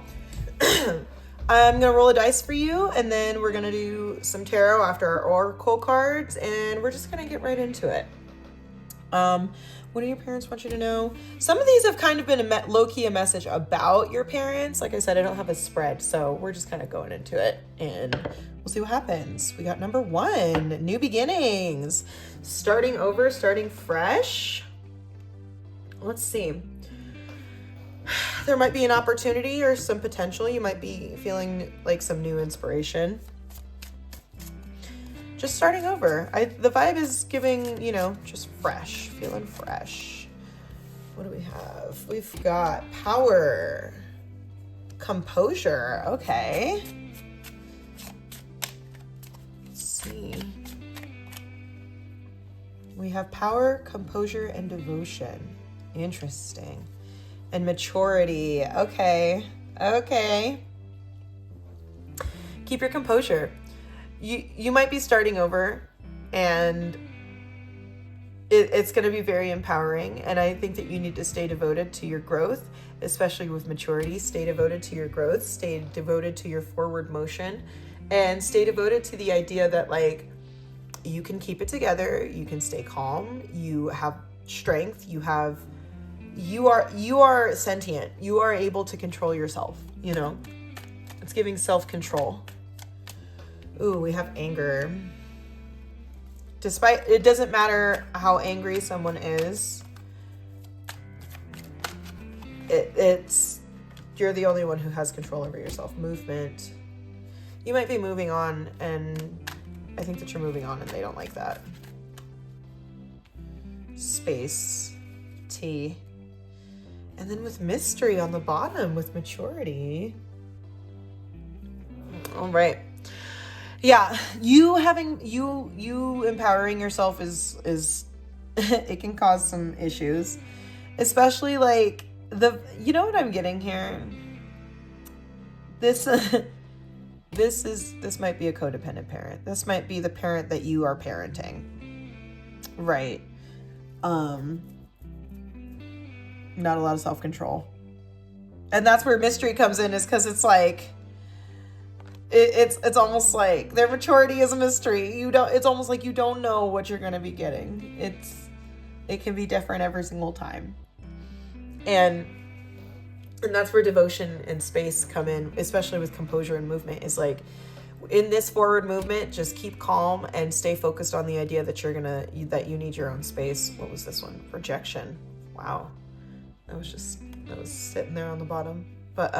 I'm going to roll a dice for you, and then we're going to do some tarot after our oracle cards, and we're just going to get right into it. What do your parents want you to know? Some of these have kind of been low-key a message about your parents. Like I said, I don't have a spread, so we're just kind of going into it, and we'll see what happens. We got number 1, new beginnings. Starting over, starting fresh. Let's see. There might be an opportunity or some potential. You might be feeling like some new inspiration. Just starting over. The vibe is giving, just fresh, feeling fresh. What do we have? We've got power, composure. Okay. Let's see. We have power, composure, and devotion. Interesting. And maturity. Okay. Keep your composure. You might be starting over, and it's going to be very empowering. And I think that you need to stay devoted to your growth, especially with maturity. Stay devoted to your growth. Stay devoted to your forward motion, and stay devoted to the idea that like you can keep it together. You can stay calm. You have strength. You are sentient. You are able to control yourself. It's giving self-control. Ooh, we have anger. Despite, it doesn't matter how angry someone is. You're the only one who has control over yourself. Movement. You might be moving on, and I think that you're moving on and they don't like that. Space. T. And then with mystery on the bottom with maturity. All right. Yeah, you empowering yourself is it can cause some issues, especially like you know what I'm getting here. This might be a codependent parent. This might be the parent that you are parenting, right? Not a lot of self-control, and that's where mystery comes in, is because it's like. It's almost like their maturity is a mystery. It's almost like you don't know what you're going to be getting. It can be different every single time. And that's where devotion and space come in, especially with composure and movement, is like in this forward movement, just keep calm and stay focused on the idea that that you need your own space. What was this one? Projection. Wow. I was sitting there on the bottom. But,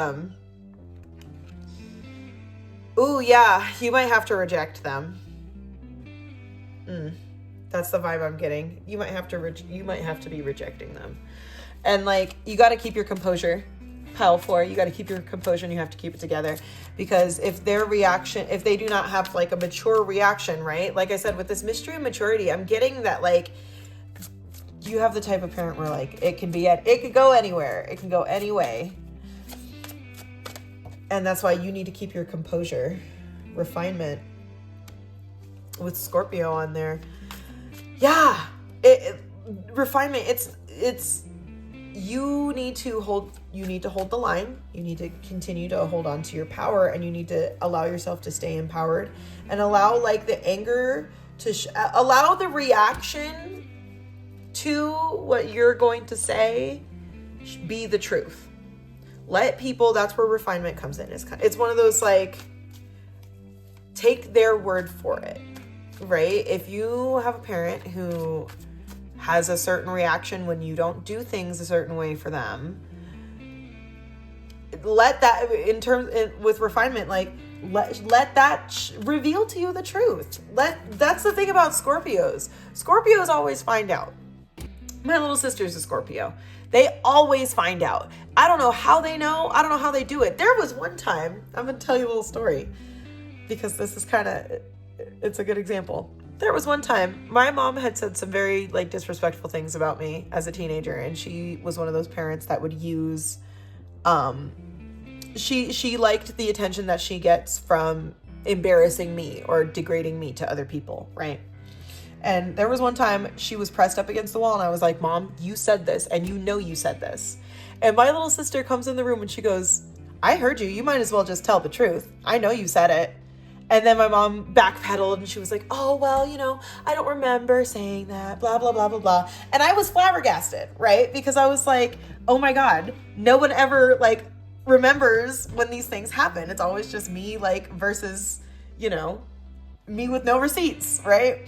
ooh, yeah, you might have to reject them. That's the vibe I'm getting. You might have to be rejecting them. And like, you got to keep your composure. Pile 4, you got to keep your composure and you have to keep it together, because if they do not have like a mature reaction, right? Like I said, with this mystery of maturity, I'm getting that like you have the type of parent where like it could go anywhere. It can go any way. And that's why you need to keep your composure. Refinement with Scorpio on there. Yeah. Refinement. It's you need to hold the line. You need to continue to hold on to your power, and you need to allow yourself to stay empowered and allow like the anger to allow the reaction to what you're going to say be the truth. Let people, that's where refinement comes in. It's one of those like, take their word for it, right? If you have a parent who has a certain reaction when you don't do things a certain way for them, let that, with refinement, like let that reveal to you the truth. That's the thing about Scorpios. Scorpios always find out. My little sister's a Scorpio. They always find out. I don't know how they know. I don't know how they do it. There was one time, I'm going to tell you a little story, because this is it's a good example. There was one time my mom had said some very like disrespectful things about me as a teenager, and she was one of those parents that would use she liked the attention that she gets from embarrassing me or degrading me to other people, right? And there was one time she was pressed up against the wall, and I was like, Mom, you said this, and you know you said this. And my little sister comes in the room and she goes, I heard you. You might as well just tell the truth. I know you said it. And then my mom backpedaled and she was like, oh, well, I don't remember saying that, blah, blah, blah, blah, blah. And I was flabbergasted, right? Because I was like, oh my God, no one ever like remembers when these things happen. It's always just me like versus, me with no receipts, right?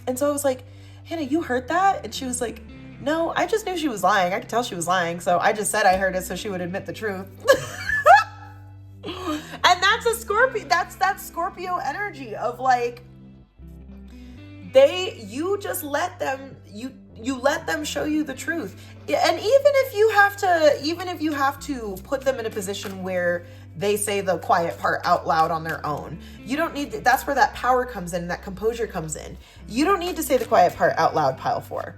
And so I was like, Hannah, you heard that? And she was like, no, I just knew she was lying. I could tell she was lying. So I just said I heard it so she would admit the truth. And that's a Scorpio. That's that Scorpio energy of like, you just let them, you let them show you the truth. And even if you have to put them in a position where they say the quiet part out loud on their own, you don't need to, that's where that power comes in, that composure comes in. You don't need to say the quiet part out loud, pile 4.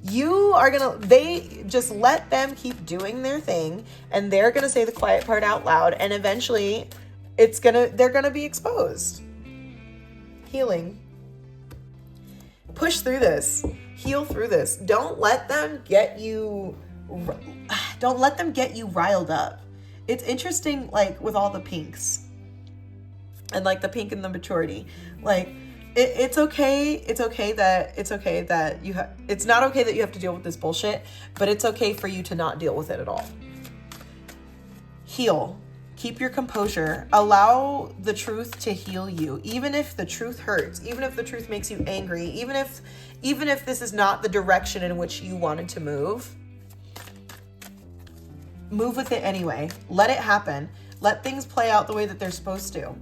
They just let them keep doing their thing, and they're going to say the quiet part out loud, and eventually they're going to be exposed. Healing. Push through this. Heal through this. Don't let them get you riled up. It's interesting, like with all the pinks and like the pink and the maturity, like it's not okay that you have to deal with this bullshit, but it's okay for you to not deal with it at all. Heal. Keep your composure. Allow the truth to heal you. Even if the truth hurts, even if the truth makes you angry, even if this is not the direction in which you wanted to move with it anyway. Let it happen. Let things play out the way that they're supposed to.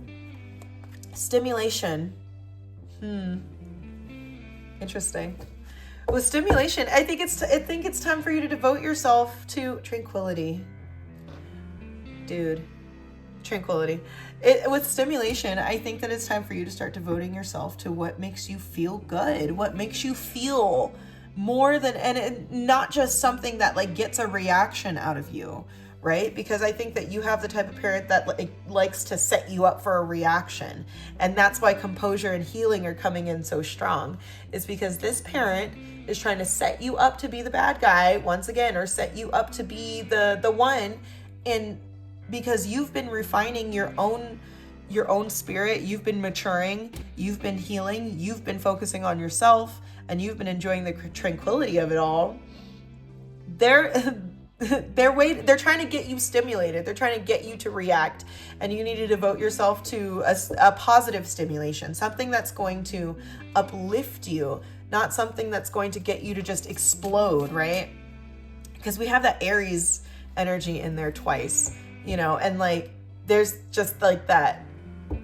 Stimulation. Interesting. With stimulation, I think it's time for you to devote yourself to tranquility. Dude, tranquility. With stimulation, I think that it's time for you to start devoting yourself to what makes you feel good, what makes you feel more than, and not just something that like gets a reaction out of you, right? Because I think that you have the type of parent that likes to set you up for a reaction. And that's why composure and healing are coming in so strong, is because this parent is trying to set you up to be the bad guy once again, or set you up to be the one, and because you've been refining your own spirit, you've been maturing, you've been healing, you've been focusing on yourself, and you've been enjoying the tranquility of it all. They're trying to get you stimulated. They're trying to get you to react, and you need to devote yourself to a positive stimulation, something that's going to uplift you, not something that's going to get you to just explode, right? because we have that Aries energy in there twice, you know, and like there's just like that.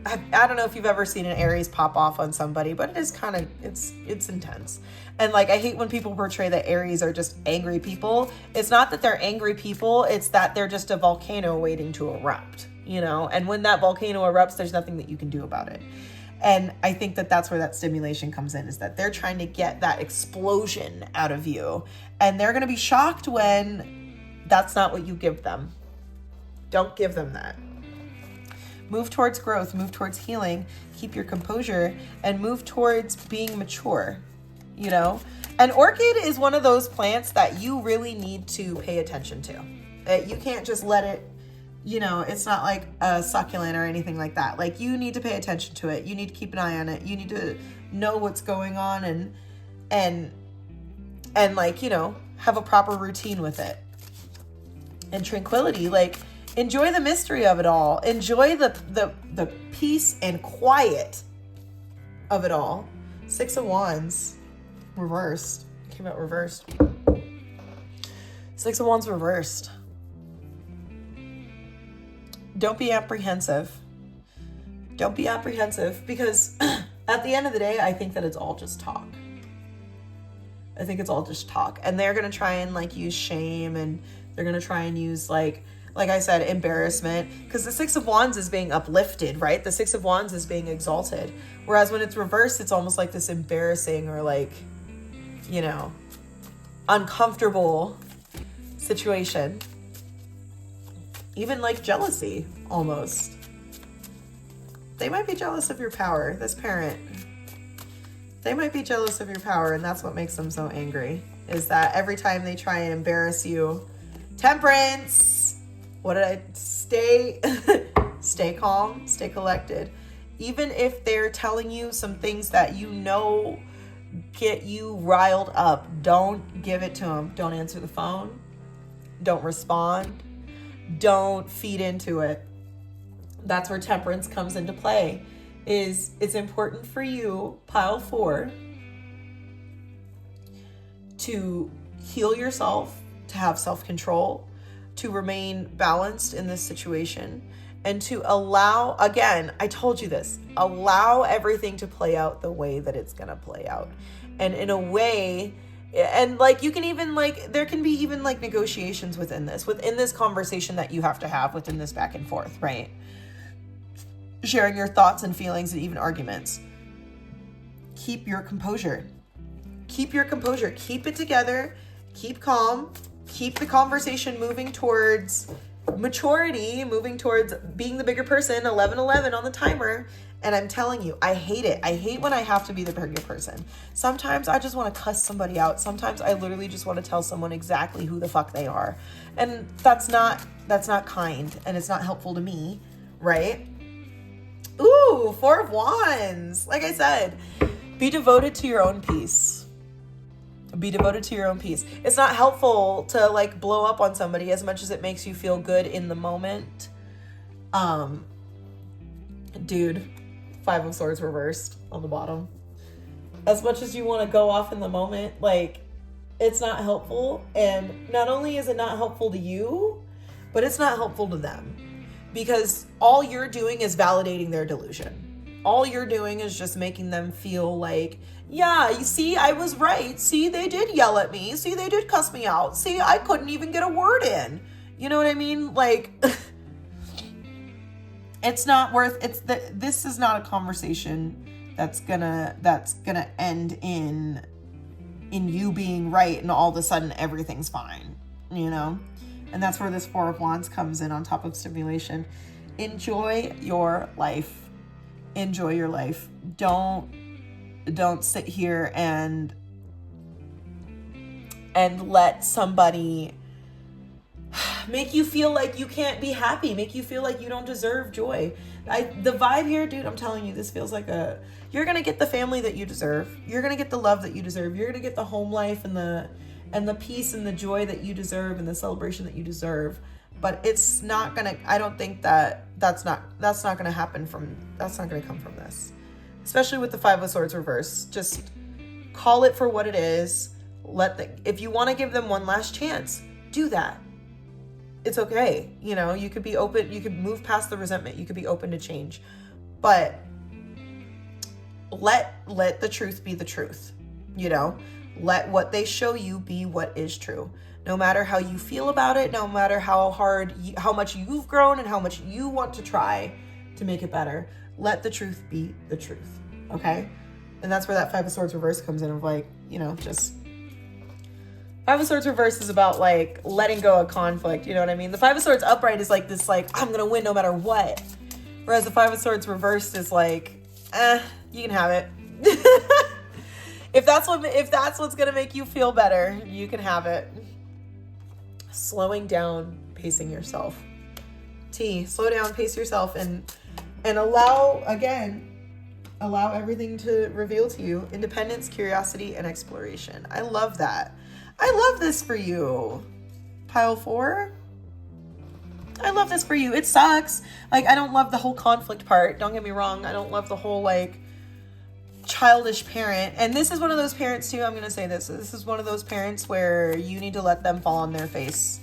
I don't know if you've ever seen an Aries pop off on somebody, but it is kind of, it's intense. And like, I hate when people portray that Aries are just angry people. It's not that they're angry people. It's that they're just a volcano waiting to erupt, you know? And when that volcano erupts, there's nothing that you can do about it. And I think that that's where that stimulation comes in, is that they're trying to get that explosion out of you. And they're going to be shocked when that's not what you give them. Don't give them that. Move towards growth, move towards healing, keep your composure, and move towards being mature, you know? An orchid is one of those plants that you really need to pay attention to. You can't just let it, you know, it's not like a succulent or anything like that. Like, you need to pay attention to it. You need to keep an eye on it. You need to know what's going on and like, you know, have a proper routine with it. And tranquility, like, enjoy the mystery of it all. Enjoy the peace and quiet of it all. 6 of Wands, reversed. It came out reversed. 6 of Wands reversed. Don't be apprehensive. Don't be apprehensive, because at the end of the day, I think that it's all just talk. I think it's all just talk. And they're going to try and like use shame, and they're going to try and use like I said, embarrassment, because the 6 of Wands is being uplifted, right? The 6 of Wands is being exalted. Whereas when it's reversed, it's almost like this embarrassing or like, you know, uncomfortable situation. Even like jealousy, almost. They might be jealous of your power, this parent. They might be jealous of your power, and that's what makes them so angry, is that every time they try and embarrass you. Temperance! What did I stay calm, stay collected. Even if they're telling you some things that you know get you riled up, don't give it to them. Don't answer the phone. Don't respond. Don't feed into it. That's where temperance comes into play. It's important for you, pile 4, to heal yourself, to have self-control, to remain balanced in this situation, and to allow, again, I told you this, allow everything to play out the way that it's gonna play out. And in a way, and like, you can even like, there can be even like negotiations within this conversation that you have to have within this back and forth, right? Sharing your thoughts and feelings and even arguments. Keep your composure. Keep your composure. Keep it together. Keep calm. Keep the conversation moving towards maturity, moving towards being the bigger person, 11:11 on the timer. And I'm telling you, I hate it. I hate when I have to be the bigger person. Sometimes I just want to cuss somebody out. Sometimes I literally just want to tell someone exactly who the fuck they are. And that's not kind, and it's not helpful to me, right? Ooh, 4 of Wands. Like I said, be devoted to your own peace. Be devoted to your own peace. It's not helpful to like blow up on somebody as much as it makes you feel good in the moment. Dude, 5 of Swords reversed on the bottom. As much as you want to go off in the moment, like, it's not helpful. And not only is it not helpful to you, but it's not helpful to them. Because all you're doing is validating their delusion. All you're doing is just making them feel like, yeah, you see, I was right. See, they did yell at me. See, they did cuss me out. See, I couldn't even get a word in. You know what I mean? Like, it's not worth, this is not a conversation that's gonna end in you being right and all of a sudden everything's fine, you know? And that's where this 4 of Wands comes in on top of stimulation. Enjoy your life. Enjoy your life. Don't sit here and let somebody make you feel like you can't be happy, make you feel like you don't deserve joy. The vibe here, dude, I'm telling you, this feels like you're going to get the family that you deserve. You're going to get the love that you deserve. You're going to get the home life and the peace and the joy that you deserve and the celebration that you deserve. But it's not going to, I don't think that's not going to happen that's not going to come from this. Especially with the 5 of Swords reverse. Just call it for what it is. If you want to give them one last chance, do that. It's okay. You know, you could be open, you could move past the resentment, you could be open to change, but let the truth be the truth. You know, let what they show you be what is true. No matter how you feel about it, no matter how much you've grown and how much you want to try to make it better, let the truth be the truth. Okay? And that's where that Five of Swords reverse comes in, of like, you know, just Five of Swords reverse is about like letting go of conflict. You know what I mean? The Five of Swords upright is like this, like, I'm gonna win no matter what. Whereas the Five of Swords reversed is like, you can have it. If that's what's gonna make you feel better, you can have it. Slowing down, pacing yourself. Slow down, pace yourself, and allow everything to reveal to you independence, curiosity, and exploration. I love that. I love this for you, pile 4. I love this for you. It sucks. Like, I don't love the whole conflict part. Don't get me wrong. I don't love the whole, like, childish parent. And this is one of those parents, too. I'm going to say this. This is one of those parents where you need to let them fall on their face.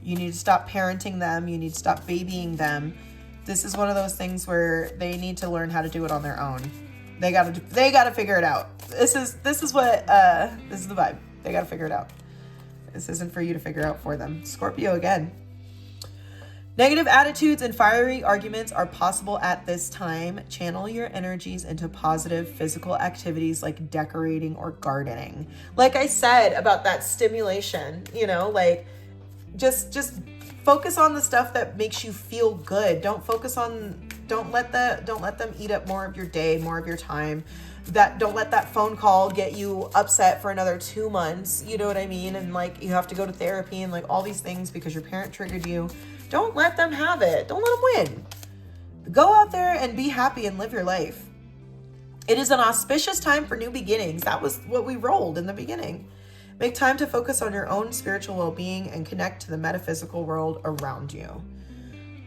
You need to stop parenting them. You need to stop babying them. This is one of those things where they need to learn how to do it on their own. They got to figure it out. This is the vibe. They got to figure it out. This isn't for you to figure out for them. Scorpio again. Negative attitudes and fiery arguments are possible at this time. Channel your energies into positive physical activities like decorating or gardening. Like I said about that stimulation, you know, like just focus on the stuff that makes you feel good. Don't let them eat up more of your day, more of your time. Don't let that phone call get you upset for another 2 months. You know what I mean? And like, you have to go to therapy and like all these things because your parent triggered you. Don't let them have it. Don't let them win. Go out there and be happy and live your life. It is an auspicious time for new beginnings. That was what we rolled in the beginning. Make time to focus on your own spiritual well-being and connect to the metaphysical world around you.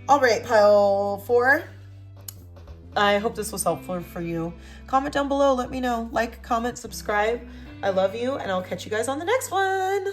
All right, pile 4. I hope this was helpful for you. Comment down below. Let me know. Like, comment, subscribe. I love you, and I'll catch you guys on the next one.